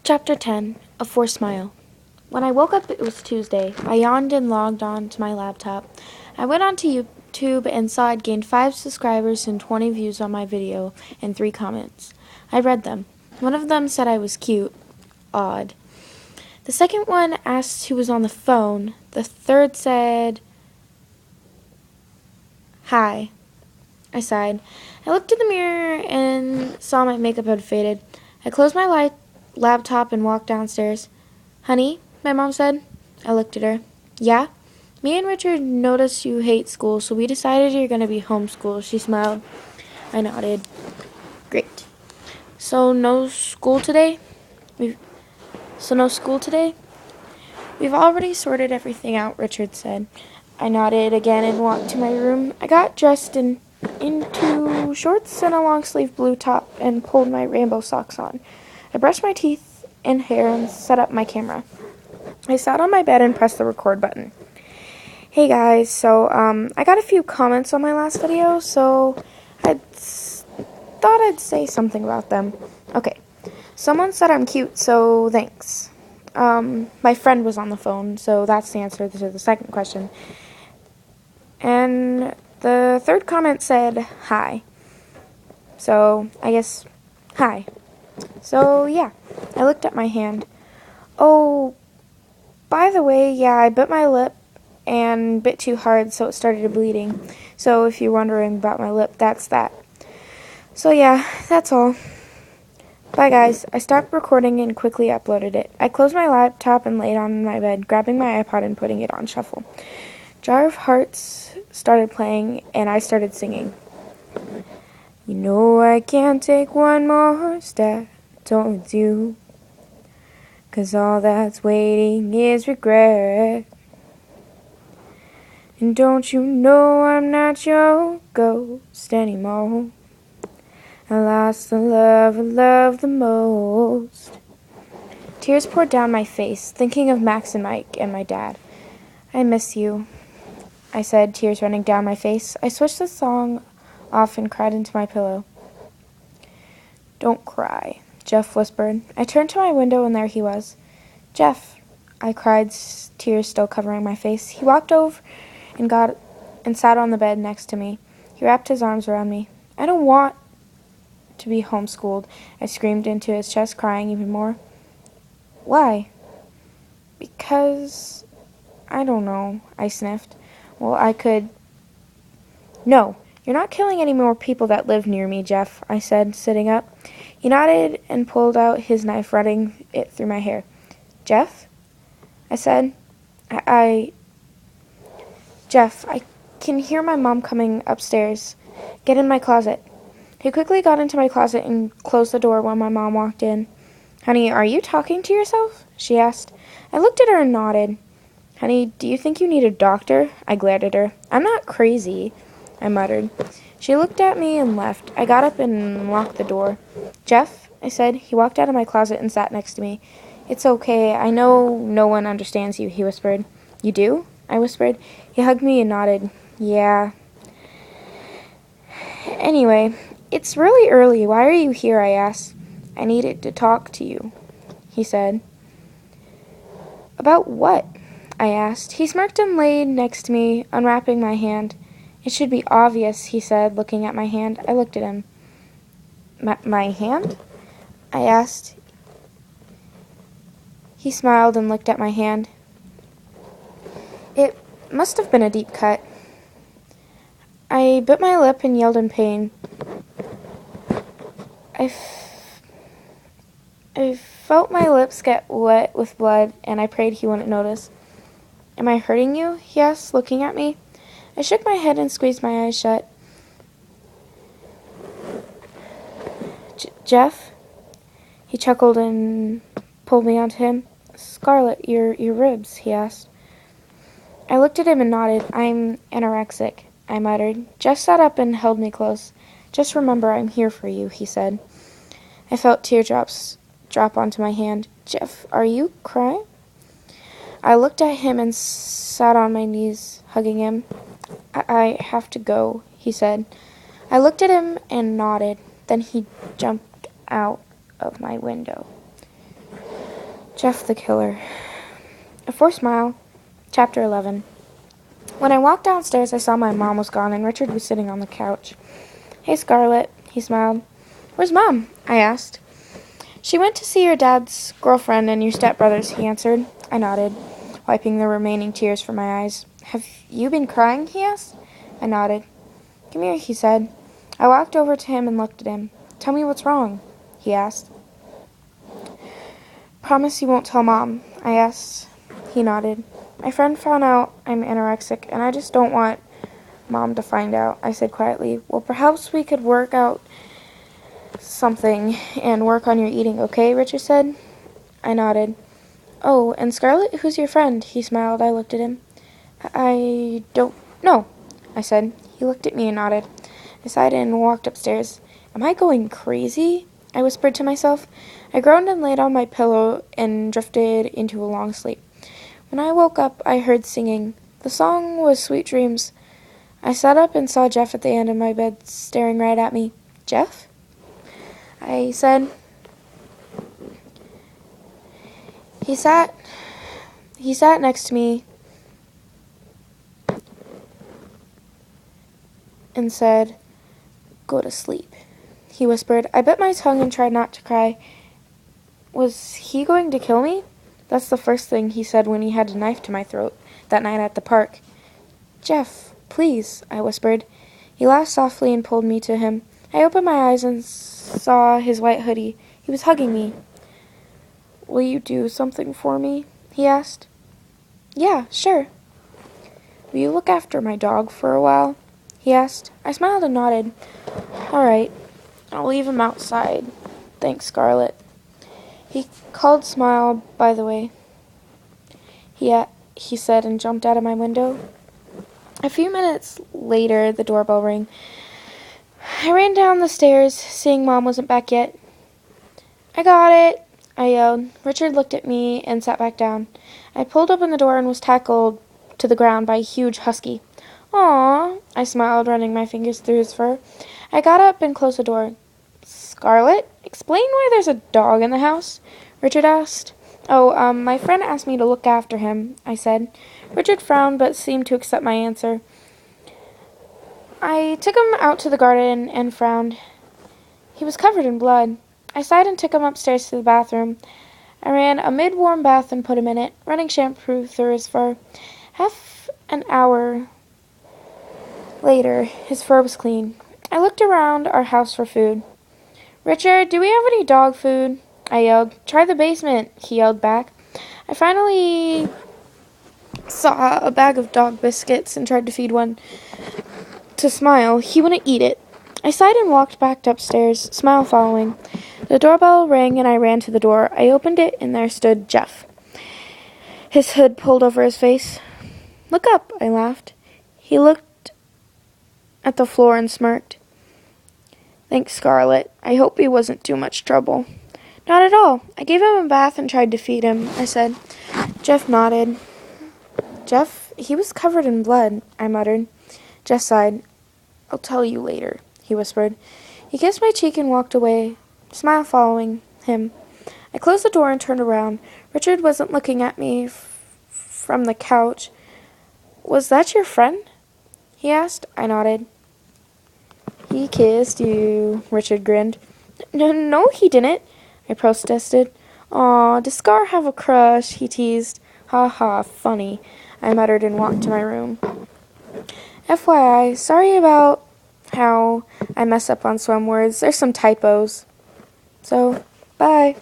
Chapter 10, A Forced Smile. When I woke up, it was Tuesday. I yawned and logged on to my laptop. I went onto YouTube and saw I'd gained 5 subscribers and 20 views on my video and 3 comments. I read them. One of them said I was cute. Odd. The second one asked who was on the phone. The third said, "Hi." I sighed. I looked in the mirror and saw my makeup had faded. I closed my laptop and walked downstairs. "Honey," my mom said. I looked at her. "Yeah?" "Me and Richard noticed you hate school, so we decided you're going to be homeschooled." She smiled. I nodded. "Great. So no school today?" No school today? "We've already sorted everything out," Richard said. I nodded again and walked to my room. I got dressed into shorts and a long-sleeve blue top and pulled my rainbow socks on. I brushed my teeth and hair and set up my camera. I sat on my bed and pressed the record button. Hey guys, so I got a few comments on my last video, so I thought I'd say something about them. Okay, someone said I'm cute, so thanks. My friend was on the phone, so that's the answer to the second question. And the third comment said, "Hi." So, I guess, hi. So, yeah, I looked at my hand. Oh, by the way, yeah, I bit my lip and bit too hard, so it started bleeding. So, if you're wondering about my lip, that's that. So, yeah, that's all. Bye, guys. I stopped recording and quickly uploaded it. I closed my laptop and laid on my bed, grabbing my iPod and putting it on shuffle. Jar of Hearts started playing, and I started singing. You know I can't take one more step towards you, 'cause all that's waiting is regret. And don't you know I'm not your ghost anymore? I lost the love I love the most. Tears poured down my face, thinking of Max and Mike and my dad. I miss you, I said, tears running down my face. I switched the song off and cried into my pillow. Don't cry, Jeff whispered. I turned to my window and there he was. Jeff, I cried, tears still covering my face. He walked over and sat on the bed next to me. He wrapped his arms around me. I don't want to be homeschooled, I screamed into his chest, crying even more. Why? Because I don't know, I sniffed. Well, I could. No, you're not killing any more people that live near me, Jeff, I said, sitting up. He nodded and pulled out his knife, running it through my hair. Jeff? I said. Jeff, I can hear my mom coming upstairs. Get in my closet. He quickly got into my closet and closed the door when my mom walked in. Honey, are you talking to yourself? She asked. I looked at her and nodded. Honey, do you think you need a doctor? I glared at her. I'm not crazy, I muttered. She looked at me and left. I got up and locked the door. Jeff, I said. He walked out of my closet and sat next to me. It's okay. I know no one understands you, he whispered. You do? I whispered. He hugged me and nodded. Yeah. Anyway, it's really early. Why are you here? I asked. I needed to talk to you, he said. About what? I asked. He smirked and laid next to me, unwrapping my hand. It should be obvious, he said, looking at my hand. I looked at him. My hand? I asked. He smiled and looked at my hand. It must have been a deep cut. I bit my lip and yelled in pain. I felt my lips get wet with blood, and I prayed he wouldn't notice. Am I hurting you? He asked, looking at me. I shook my head and squeezed my eyes shut. Jeff? He chuckled and pulled me onto him. Scarlett, your ribs, he asked. I looked at him and nodded. I'm anorexic, I muttered. Jeff sat up and held me close. Just remember I'm here for you, he said. I felt teardrops drop onto my hand. Jeff, are you crying? I looked at him and sat on my knees, hugging him. I have to go, he said. I looked at him and nodded. Then he jumped out of my window. Jeff the Killer. A Forced Smile. Chapter 11. When I walked downstairs, I saw my mom was gone and Richard was sitting on the couch. "Hey, Scarlett," he smiled. "Where's Mom?" I asked. "She went to see your dad's girlfriend and your stepbrothers," he answered. I nodded, wiping the remaining tears from my eyes. "Have you been crying?" he asked. I nodded. "Come here," he said. I walked over to him and looked at him. "Tell me what's wrong," he asked. "Promise you won't tell Mom," I asked. He nodded. "My friend found out I'm anorexic, and I just don't want Mom to find out," I said quietly. "Well, perhaps we could work out something and work on your eating, okay?" Richard said. I nodded. "Oh, and Scarlett, who's your friend?" He smiled. I looked at him. "I don't know," I said. He looked at me and nodded. I sighed and walked upstairs. "Am I going crazy?" I whispered to myself. I groaned and laid on my pillow and drifted into a long sleep. When I woke up, I heard singing. The song was Sweet Dreams. I sat up and saw Jeff at the end of my bed staring right at me. "Jeff?" I said. He sat next to me and said, "Go to sleep," he whispered. I bit my tongue and tried not to cry. Was he going to kill me? That's the first thing he said when he had a knife to my throat that night at the park. "Jeff, please," I whispered. He laughed softly and pulled me to him. I opened my eyes and saw his white hoodie. He was hugging me. "Will you do something for me?" he asked. "Yeah, sure." "Will you look after my dog for a while?" he asked. I smiled and nodded. "All right, I'll leave him outside. Thanks, Scarlett." He called Smile, by the way, he said, and jumped out of my window. A few minutes later, the doorbell rang. I ran down the stairs, seeing Mom wasn't back yet. "I got it," I yelled. Richard looked at me and sat back down. I pulled open the door and was tackled to the ground by a huge husky. "Aw," I smiled, running my fingers through his fur. I got up and closed the door. "Scarlett, explain why there's a dog in the house," Richard asked. "Oh, my friend asked me to look after him," I said. Richard frowned but seemed to accept my answer. I took him out to the garden and frowned. He was covered in blood. I sighed and took him upstairs to the bathroom. I ran a mid-warm bath and put him in it, running shampoo through his fur. Half an hour later, his fur was clean. I looked around our house for food. "Richard, do we have any dog food?" I yelled. "Try the basement," he yelled back. I finally saw a bag of dog biscuits and tried to feed one to Smile. He wouldn't eat it. I sighed and walked back upstairs, Smile following. The doorbell rang and I ran to the door. I opened it and there stood Jeff, his hood pulled over his face. "Look up," I laughed. He looked at the floor and smirked. "Thanks, Scarlett. I hope he wasn't too much trouble." "Not at all. I gave him a bath and tried to feed him," I said. Jeff nodded. "Jeff, he was covered in blood," I muttered. Jeff sighed. "I'll tell you later," he whispered. He kissed my cheek and walked away, Smile following him. I closed the door and turned around. Richard wasn't looking at me from the couch. "Was that your friend?" he asked. I nodded. "He kissed you," Richard grinned. No, he didn't," I protested. "Aw, does Scar have a crush?" he teased. "Ha ha, funny," I muttered and walked to my room. FYI, sorry about how I mess up on some words. There's some typos. So, bye.